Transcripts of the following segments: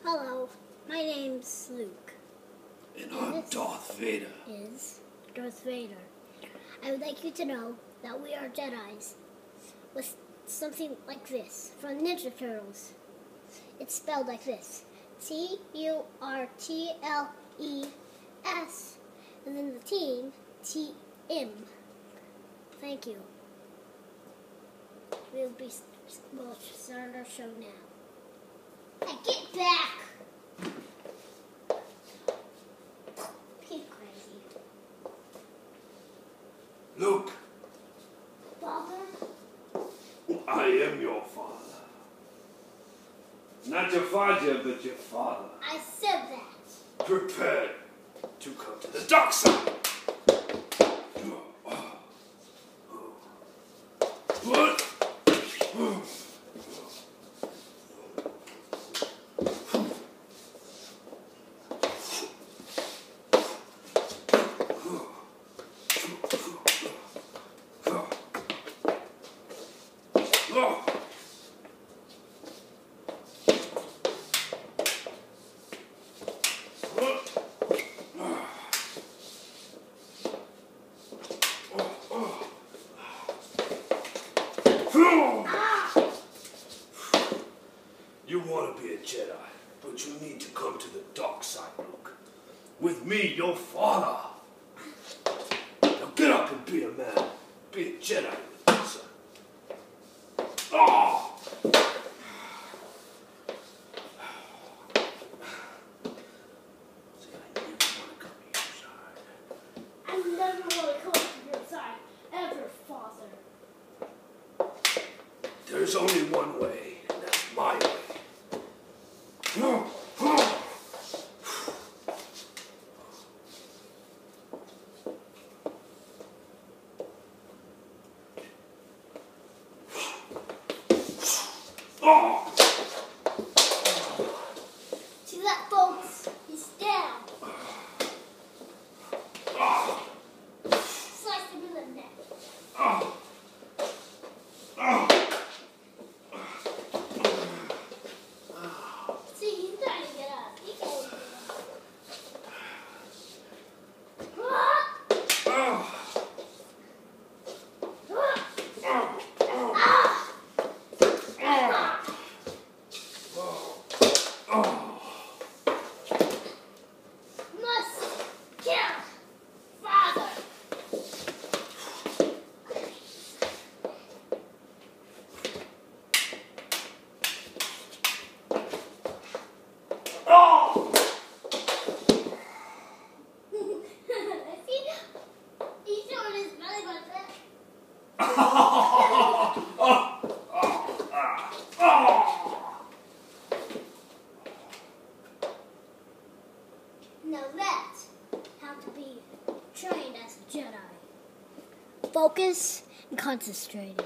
Hello, my name's Luke. And I'm Darth Vader. Is Darth Vader. I would like you to know that we are Jedis with something like this from Ninja Turtles. It's spelled like this: Turtles, and then the team TM. Thank you. We'll start our show now. Hey, get back! He's crazy. Luke, Father? I am your father. Not your father, but your father. I said that. Prepare to come to the dark side. What? You want to be a Jedi, but you need to come to the dark side, Luke. With me, your father. Now get up and be a man. Be a Jedi with me, son. Oh! I never want to come to your side, ever, Father. There's only one way, and that's my way. See that, folks? He's down. Slice him in the neck. See, he's trying to get up. He can't get Must kill Father. See, he's showing his belly button. Now that's how to be trained as a Jedi. Focus and concentrating.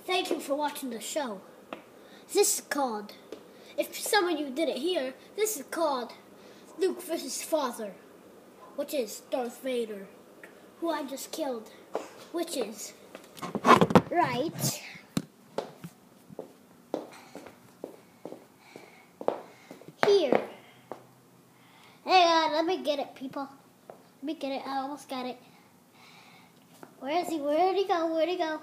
Thank you for watching the show. This is called, if some of you didn't hear, this is called Luke vs. Father, which is Darth Vader, who I just killed, which is right here. Hang on, let me get it, people. Let me get it. I almost got it. Where is he? Where'd he go? Where'd he go?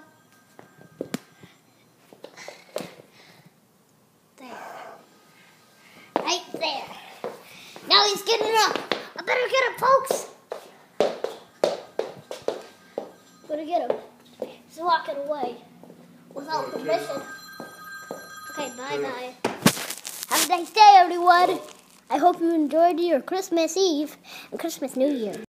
Right there. Now he's getting up. I better get him, folks. Better get him. He's walking away without permission. Okay, bye-bye. Have a nice day, everyone. I hope you enjoyed your Christmas Eve and Christmas New Year.